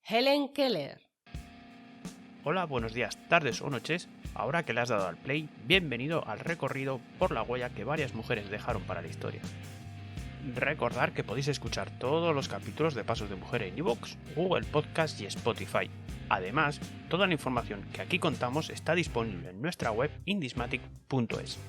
Helen Keller. Hola, buenos días, tardes o noches. Ahora que le has dado al play, bienvenido al recorrido por la huella que varias mujeres dejaron para la historia. Recordad que podéis escuchar todos los capítulos de Pasos de Mujer en iVoox, Google Podcast y Spotify. Además, toda la información que aquí contamos está disponible en nuestra web indismatic.es.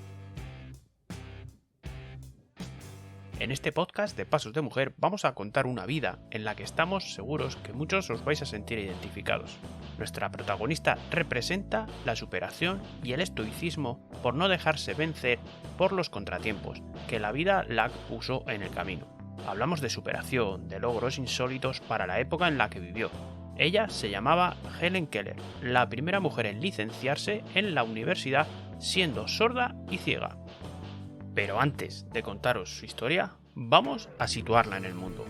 En este podcast de Pasos de Mujer vamos a contar una vida en la que estamos seguros que muchos os vais a sentir identificados. Nuestra protagonista representa la superación y el estoicismo por no dejarse vencer por los contratiempos que la vida la puso en el camino. Hablamos de superación, de logros insólitos para la época en la que vivió. Ella se llamaba Helen Keller, la primera mujer en licenciarse en la universidad siendo sorda y ciega. Pero antes de contaros su historia, vamos a situarla en el mundo.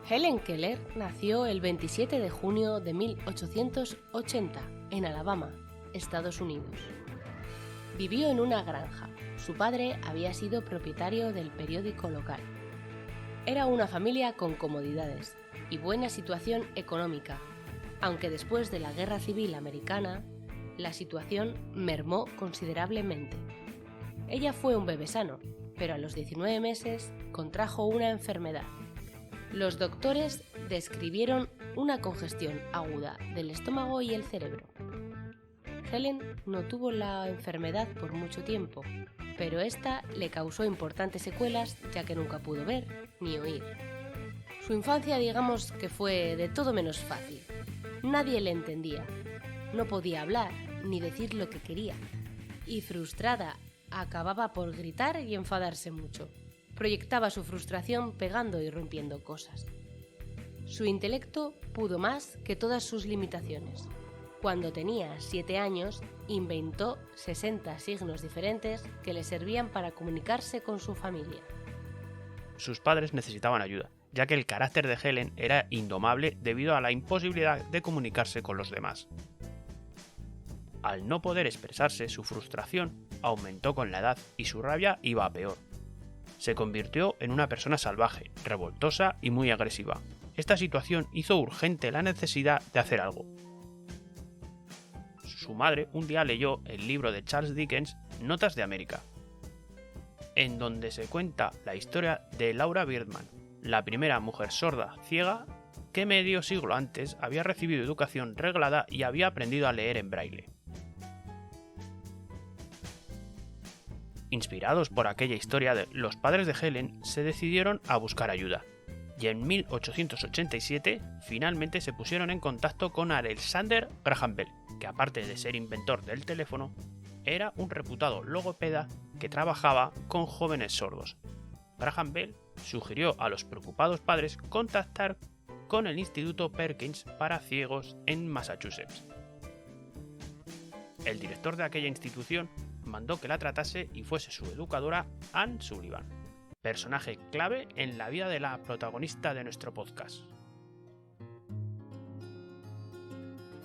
Helen Keller nació el 27 de junio de 1880 en Alabama, Estados Unidos. Vivió en una granja. Su padre había sido propietario del periódico local. Era una familia con comodidades y buena situación económica, aunque después de la Guerra Civil Americana, la situación mermó considerablemente. Ella fue un bebé sano, pero a los 19 meses contrajo una enfermedad. Los doctores describieron una congestión aguda del estómago y el cerebro. Helen no tuvo la enfermedad por mucho tiempo, pero esta le causó importantes secuelas ya que nunca pudo ver ni oír. Su infancia, digamos que fue de todo menos fácil. Nadie le entendía. No podía hablar ni decir lo que quería, y frustrada acababa por gritar y enfadarse mucho. Proyectaba su frustración pegando y rompiendo cosas. Su intelecto pudo más que todas sus limitaciones. Cuando tenía 7 años, inventó 60 signos diferentes que le servían para comunicarse con su familia. Sus padres necesitaban ayuda, ya que el carácter de Helen era indomable debido a la imposibilidad de comunicarse con los demás. Al no poder expresarse, su frustración aumentó con la edad y su rabia iba a peor. Se convirtió en una persona salvaje, revoltosa y muy agresiva. Esta situación hizo urgente la necesidad de hacer algo. Su madre un día leyó el libro de Charles Dickens, Notas de América, en donde se cuenta la historia de Laura Birdman, la primera mujer sorda ciega que medio siglo antes había recibido educación reglada y había aprendido a leer en braille. Inspirados por aquella historia, los padres de Helen se decidieron a buscar ayuda, y en 1887 finalmente se pusieron en contacto con Alexander Graham Bell, que aparte de ser inventor del teléfono, era un reputado logopeda que trabajaba con jóvenes sordos. Graham Bell sugirió a los preocupados padres contactar con el Instituto Perkins para ciegos en Massachusetts. El director de aquella institución mandó que la tratase y fuese su educadora Anne Sullivan, personaje clave en la vida de la protagonista de nuestro podcast.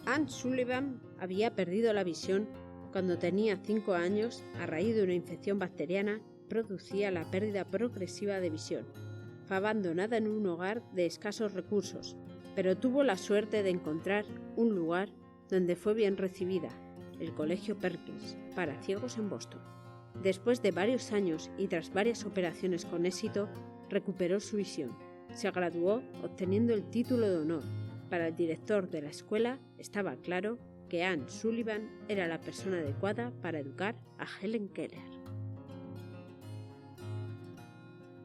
Anne Sullivan había perdido la visión cuando tenía 5 años a raíz de una infección bacteriana que producía la pérdida progresiva de visión. Fue abandonada en un hogar de escasos recursos, pero tuvo la suerte de encontrar un lugar donde fue bien recibida, el Colegio Perkins, para ciegos en Boston. Después de varios años y tras varias operaciones con éxito, recuperó su visión. Se graduó obteniendo el título de honor. Para el director de la escuela estaba claro que Anne Sullivan era la persona adecuada para educar a Helen Keller.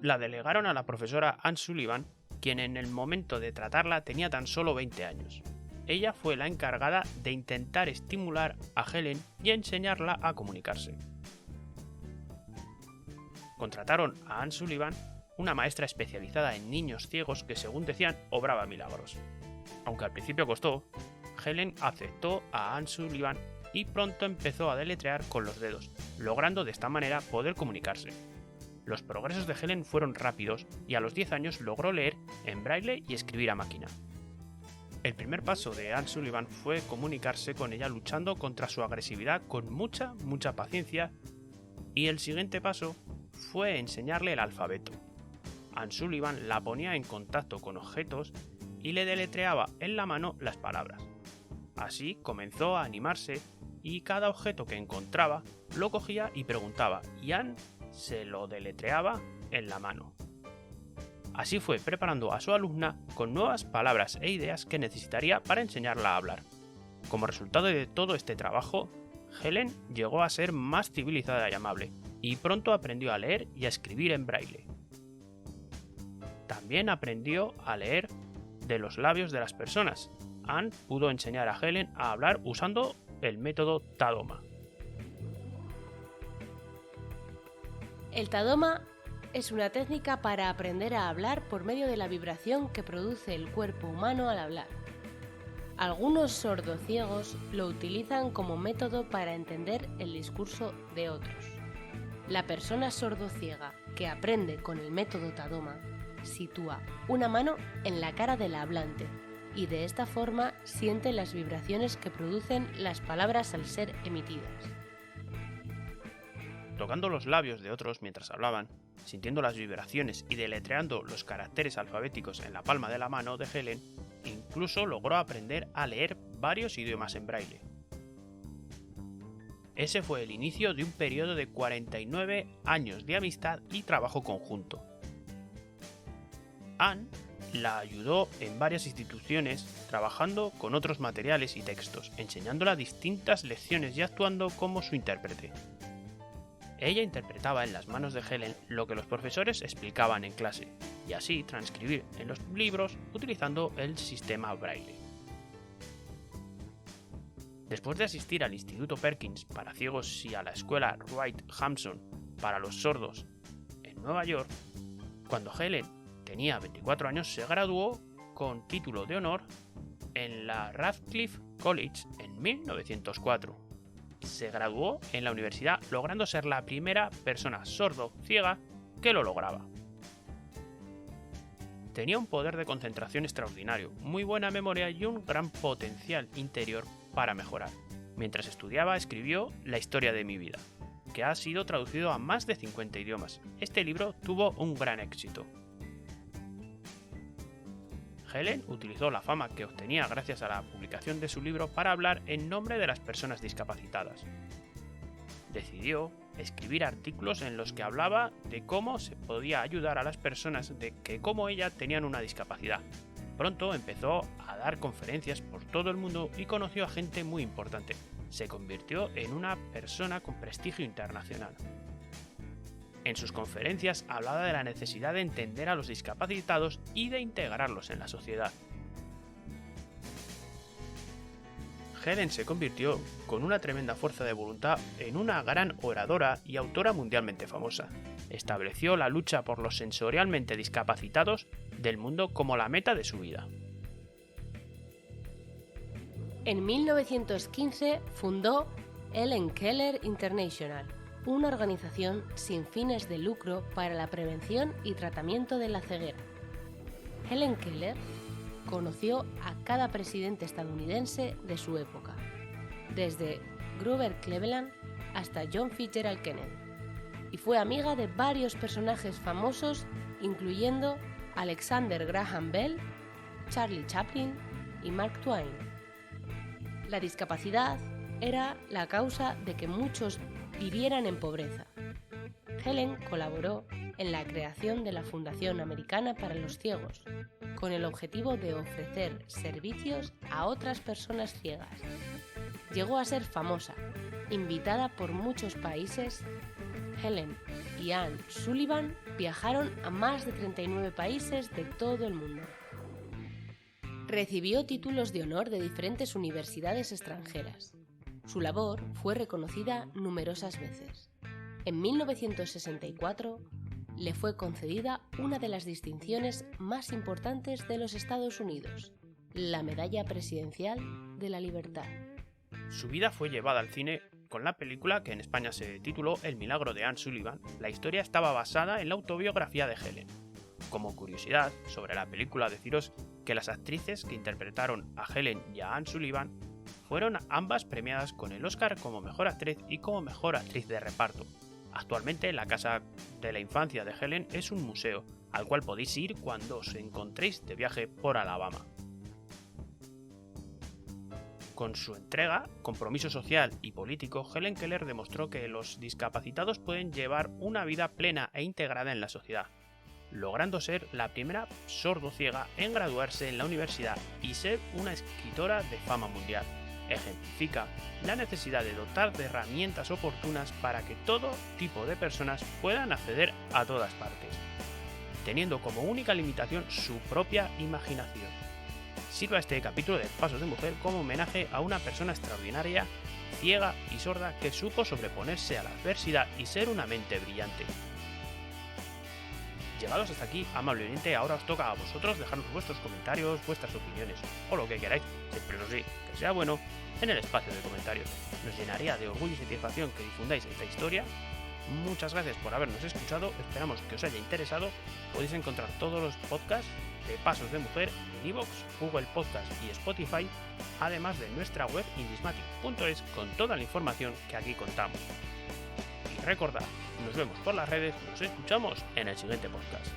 La delegaron a la profesora Anne Sullivan, quien en el momento de tratarla tenía tan solo 20 años. Ella fue la encargada de intentar estimular a Helen y enseñarla a comunicarse. Contrataron a Anne Sullivan, una maestra especializada en niños ciegos que, según decían, obraba milagros. Aunque al principio costó, Helen aceptó a Anne Sullivan y pronto empezó a deletrear con los dedos, logrando de esta manera poder comunicarse. Los progresos de Helen fueron rápidos y a los 10 años logró leer en braille y escribir a máquina. El primer paso de Anne Sullivan fue comunicarse con ella luchando contra su agresividad con mucha paciencia, y el siguiente paso fue enseñarle el alfabeto. Anne Sullivan la ponía en contacto con objetos y le deletreaba en la mano las palabras. Así comenzó a animarse y cada objeto que encontraba lo cogía y preguntaba, y Anne se lo deletreaba en la mano. Así fue preparando a su alumna con nuevas palabras e ideas que necesitaría para enseñarla a hablar. Como resultado de todo este trabajo, Helen llegó a ser más civilizada y amable, y pronto aprendió a leer y a escribir en braille. También aprendió a leer de los labios de las personas. Anne pudo enseñar a Helen a hablar usando el método Tadoma. El Tadoma es una técnica para aprender a hablar por medio de la vibración que produce el cuerpo humano al hablar. Algunos sordociegos lo utilizan como método para entender el discurso de otros. La persona sordociega que aprende con el método Tadoma sitúa una mano en la cara del hablante y de esta forma siente las vibraciones que producen las palabras al ser emitidas. Tocando los labios de otros mientras hablaban, sintiendo las vibraciones y deletreando los caracteres alfabéticos en la palma de la mano de Helen, incluso logró aprender a leer varios idiomas en braille. Ese fue el inicio de un periodo de 49 años de amistad y trabajo conjunto. Anne la ayudó en varias instituciones trabajando con otros materiales y textos, enseñándola distintas lecciones y actuando como su intérprete. Ella interpretaba en las manos de Helen lo que los profesores explicaban en clase, y así transcribir en los libros utilizando el sistema braille. Después de asistir al Instituto Perkins para ciegos y a la escuela Wright Hampson para los sordos en Nueva York, cuando Helen tenía 24 años se graduó con título de honor en la Radcliffe College en 1904. Se graduó en la universidad logrando ser la primera persona sordo-ciega que lo lograba. Tenía un poder de concentración extraordinario, muy buena memoria y un gran potencial interior para mejorar. Mientras estudiaba escribió La historia de mi vida, que ha sido traducido a más de 50 idiomas. Este libro tuvo un gran éxito. Helen utilizó la fama que obtenía gracias a la publicación de su libro para hablar en nombre de las personas discapacitadas. Decidió escribir artículos en los que hablaba de cómo se podía ayudar a las personas de que como ella tenían una discapacidad. Pronto empezó a dar conferencias por todo el mundo y conoció a gente muy importante. Se convirtió en una persona con prestigio internacional. En sus conferencias hablaba de la necesidad de entender a los discapacitados y de integrarlos en la sociedad. Helen se convirtió, con una tremenda fuerza de voluntad, en una gran oradora y autora mundialmente famosa. Estableció la lucha por los sensorialmente discapacitados del mundo como la meta de su vida. En 1915 fundó Helen Keller International, una organización sin fines de lucro para la prevención y tratamiento de la ceguera. Helen Keller conoció a cada presidente estadounidense de su época, desde Grover Cleveland hasta John Fitzgerald Kennedy, y fue amiga de varios personajes famosos, incluyendo Alexander Graham Bell, Charlie Chaplin y Mark Twain. La discapacidad era la causa de que muchos vivieran en pobreza. Helen colaboró en la creación de la Fundación Americana para los Ciegos, con el objetivo de ofrecer servicios a otras personas ciegas. Llegó a ser famosa, invitada por muchos países. Helen y Anne Sullivan viajaron a más de 39 países de todo el mundo. Recibió títulos de honor de diferentes universidades extranjeras. Su labor fue reconocida numerosas veces. En 1964 le fue concedida una de las distinciones más importantes de los Estados Unidos, la Medalla Presidencial de la Libertad. Su vida fue llevada al cine con la película que en España se tituló El milagro de Anne Sullivan. La historia estaba basada en la autobiografía de Helen. Como curiosidad sobre la película, deciros que las actrices que interpretaron a Helen y a Anne Sullivan fueron ambas premiadas con el Oscar como Mejor Actriz y como Mejor Actriz de Reparto. Actualmente la casa de la infancia de Helen es un museo. al cual podéis ir cuando os encontréis de viaje por Alabama. Con su entrega, compromiso social y político, Helen Keller demostró que los discapacitados pueden llevar una vida plena e integrada en la sociedad, logrando ser la primera sordociega en graduarse en la universidad y ser una escritora de fama mundial. Ejemplifica la necesidad de dotar de herramientas oportunas para que todo tipo de personas puedan acceder a todas partes, teniendo como única limitación su propia imaginación. Sirva este capítulo de Pasos de Mujer como homenaje a una persona extraordinaria, ciega y sorda que supo sobreponerse a la adversidad y ser una mente brillante. Llegados hasta aquí, amable oyente, ahora os toca a vosotros dejarnos vuestros comentarios, vuestras opiniones o lo que queráis, siempre eso sí, que sea bueno, en el espacio de comentarios. Nos llenaría de orgullo y satisfacción que difundáis esta historia. Muchas gracias por habernos escuchado, esperamos que os haya interesado. Podéis encontrar todos los podcasts de Pasos de Mujer en iVoox, Google Podcast y Spotify, además de nuestra web indismatic.es con toda la información que aquí contamos. Y recordad, nos vemos por las redes, nos escuchamos en el siguiente podcast.